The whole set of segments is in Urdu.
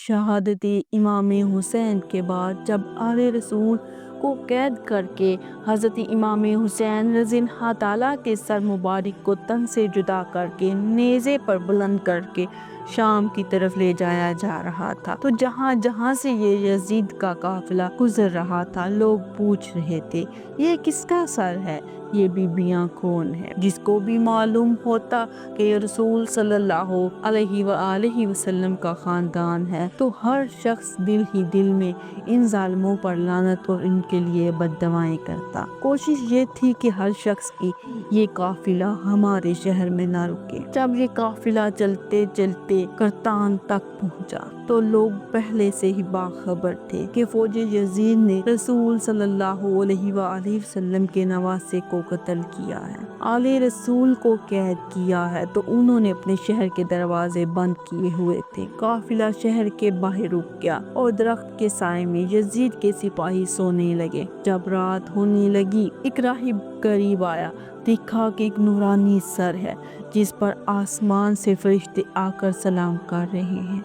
شہادت امام حسین کے بعد جب آل رسول کو قید کر کے حضرت امام حسین رضی اللہ تعالیٰ کے سر مبارک کو تن سے جدا کر کے نیزے پر بلند کر کے شام کی طرف لے جایا جا رہا تھا، تو جہاں جہاں سے یہ یزید کا قافلہ گزر رہا تھا لوگ پوچھ رہے تھے یہ کس کا سر ہے، یہ بیبیاں کون ہیں؟ جس کو بھی معلوم ہوتا کہ رسول صلی اللہ علیہ وآلہ وسلم کا خاندان ہے تو ہر شخص دل ہی دل میں ان ظالموں پر لعنت اور ان کے لیے بد دعائیں کرتا۔ کوشش یہ تھی کہ ہر شخص کی یہ قافلہ ہمارے شہر میں نہ رکے۔ جب یہ قافلہ چلتے چلتے کرتان تک پہنچا تو لوگ پہلے سے ہی باخبر تھے کہ فوج یزید نے رسول صلی اللہ علیہ وآلہ وسلم کے نواسے کو قتل کیا ہے، آل رسول کو قید کیا ہے، تو انہوں نے اپنے شہر کے دروازے بند کیے ہوئے تھے۔ قافلہ شہر کے باہر رک گیا اور درخت کے سائے میں یزید کے سپاہی سونے لگے۔ جب رات ہونے لگی ایک راہب قریب آیا، دیکھا کہ ایک نورانی سر ہے جس پر آسمان سے فرشتے آ کر سلام کر رہے ہیں،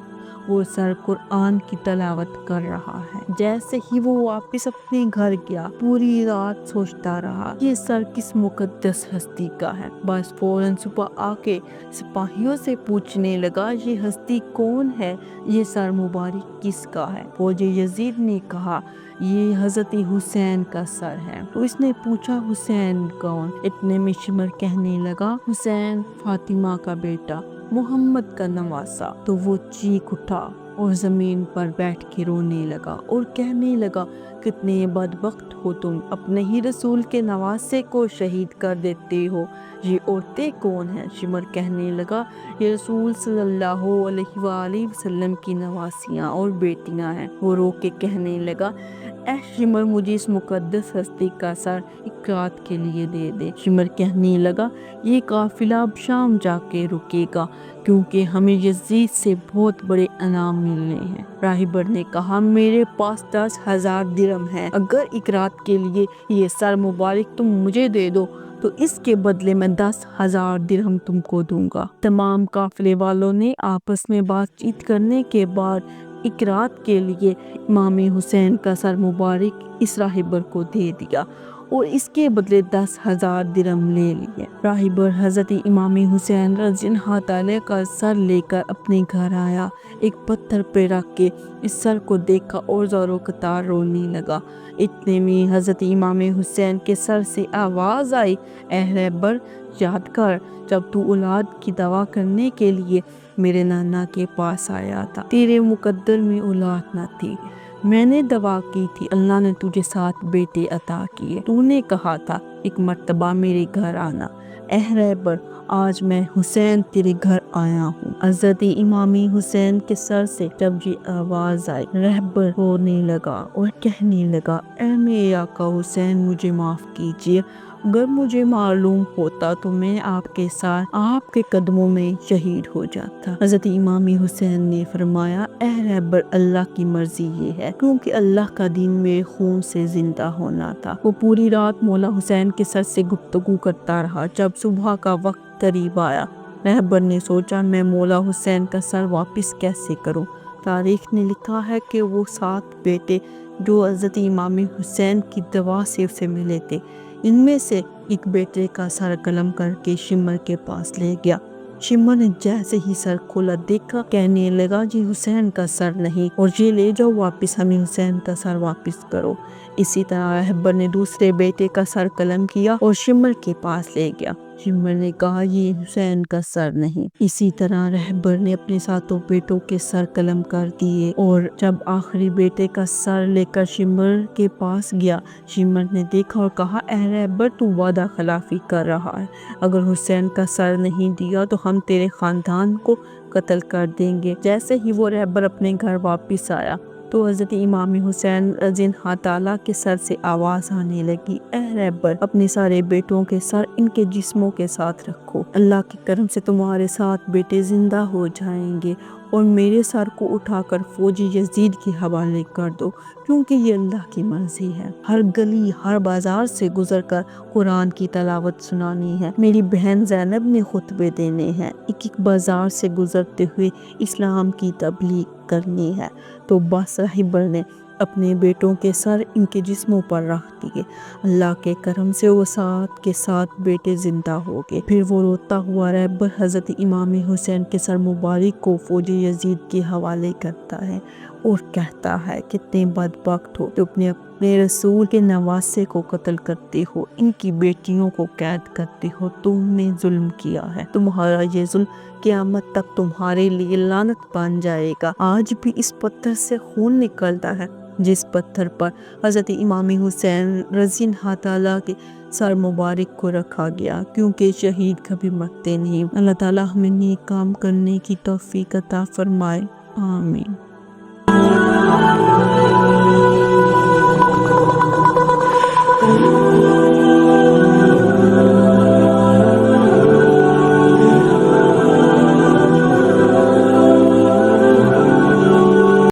وہ سر قرآن کی تلاوت کر رہا ہے۔ جیسے ہی وہ واپس اپنے گھر گیا پوری رات سوچتا رہا یہ سر کس مقدس ہستی کا ہے۔ بس فوراً صبح آ کے سپاہیوں سے پوچھنے لگا یہ ہستی کون ہے، یہ سر مبارک کس کا ہے؟ فوج یزید نے کہا یہ حضرت حسین کا سر ہے۔ تو اس نے پوچھا حسین کون؟ اتنے میں شمر کہنے لگا حسین فاطمہ کا بیٹا، محمد کا نواسا۔ تو وہ چیخ اٹھا اور زمین پر بیٹھ کے رونے لگا اور کہنے لگا کتنے بدبخت ہو تم، اپنے ہی رسول کے نواسے کو شہید کر دیتے ہو۔ یہ عورتیں کون ہیں؟ شمر کہنے لگا یہ رسول صلی اللہ علیہ وآلہ وسلم کی نواسیاں اور بیٹیاں ہیں۔ وہ رو کے کہنے لگا اے شمر مجھے اس مقدس ہستی کا سر ایک رات کے لیے دے دے۔ شمر کہنے لگا یہ قافلہ اب شام جا کے رکے گا کیونکہ ہمیں یزید سے بہت بڑے انعام ملنے ہیں۔ راہبر نے کہا میرے پاس 10,000 درہم ہے، اگر ایک رات کے لیے یہ سر مبارک تم مجھے دے دو تو اس کے بدلے میں 10,000 درہم تم کو دوں گا۔ تمام قافلے والوں نے آپس میں بات چیت کرنے کے بعد ایک رات کے لیے امام حسین کا سر مبارک اس راہبر کو دے دیا اور اس کے بدلے 10,000 درہم لے لیے۔ راہبر حضرت امام حسین رضی اللہ تعالیٰ کا سر لے کر اپنے گھر آیا، ایک پتھر پہ رکھ کے اس سر کو دیکھا اور زاروں قطار رونے لگا۔ اتنے میں حضرت امام حسین کے سر سے آواز آئی اے راہبر یاد کر جب تو اولاد کی دعا کرنے کے لیے میرے نانا کے پاس آیا تھا، تیرے مقدر میں اولاد نہ تھی، میں نے دعا کی تھی اللہ نے تجھے 7 بیٹے عطا کیے، تو نے کہا تھا ایک مرتبہ میرے گھر آنا۔ اے راہبر آج میں حسین تیرے گھر آیا ہوں۔ حضرت امام حسین کے سر سے جب یہ آواز آئی راہبر رونے لگا اور کہنے لگا اے میرے آقا حسین مجھے معاف کیجیے، اگر مجھے معلوم ہوتا تو میں آپ کے ساتھ آپ کے قدموں میں شہید ہو جاتا۔ حضرت امام حسین نے فرمایا اے راہبر اللہ کی مرضی یہ ہے کیونکہ اللہ کا دین میرے خون سے زندہ ہونا تھا۔ وہ پوری رات مولا حسین کے سر سے گفتگو کرتا رہا۔ جب صبح کا وقت قریب آیا راہبر نے سوچا میں مولا حسین کا سر واپس کیسے کروں۔ تاریخ نے لکھا ہے کہ وہ 7 بیٹے جو حضرت امام حسین کی دعا سے اسے ملے تھے، ان میں سے ایک بیٹے کا سر قلم کر کے شمر کے پاس لے گیا۔ شمر نے جیسے ہی سر کھولا دیکھا کہنے لگا یہ حسین کا سر نہیں اور یہ لے جاؤ واپس، ہمیں حسین کا سر واپس کرو۔ اسی طرح راہبر نے دوسرے بیٹے کا سر قلم کیا اور شمر کے پاس لے گیا۔ شمر نے کہا یہ حسین کا سر نہیں۔ اسی طرح راہبر نے اپنے 7 بیٹوں کے سر قلم کر دیے اور جب آخری بیٹے کا سر لے کر شمر کے پاس گیا شمر نے دیکھا اور کہا اے راہبر تو وعدہ خلافی کر رہا ہے، اگر حسین کا سر نہیں دیا تو ہم تیرے خاندان کو قتل کر دیں گے۔ جیسے ہی وہ راہبر اپنے گھر واپس آیا تو حضرت امام حسین رضی اللہ تعالیٰ کے سر سے آواز آنے لگی اے راہبر اپنے سارے بیٹوں کے سر ان کے جسموں کے ساتھ رکھو، اللہ کے کرم سے تمہارے 7 بیٹے زندہ ہو جائیں گے اور میرے سر کو اٹھا کر فوجی یزید کے حوالے کر دو، کیونکہ یہ اللہ کی مرضی ہے۔ ہر گلی ہر بازار سے گزر کر قرآن کی تلاوت سنانی ہے، میری بہن زینب نے خطبے دینے ہیں، ایک ایک بازار سے گزرتے ہوئے اسلام کی تبلیغ کرنی ہے۔ تو باصاحب نے اپنے بیٹوں کے سر ان کے جسموں پر رکھ دیے۔ اللہ کے کرم سے وہ 7 کے 7 بیٹے زندہ ہو گئے۔ پھر وہ روتا ہوا رہبر حضرت امام حسین کے سر مبارک کو فوجی یزید کے حوالے کرتا ہے اور کہتا ہے کتنے بدبخت ہو جو اپنے رسول کے نواسے کو قتل کرتے ہو، ان کی بیٹیوں کو قید کرتے ہو، تم نے ظلم کیا ہے، تمہارا یہ ظلم قیامت تک تمہارے لیے لعنت بن جائے گا۔ آج بھی اس پتھر سے خون نکلتا ہے جس پتھر پر حضرت امام حسین رضی اللہ تعالیٰ کے سر مبارک کو رکھا گیا، کیونکہ شہید کبھی مرتے نہیں۔ اللہ تعالیٰ ہمیں نیک کام کرنے کی توفیق عطا فرمائے، آمین۔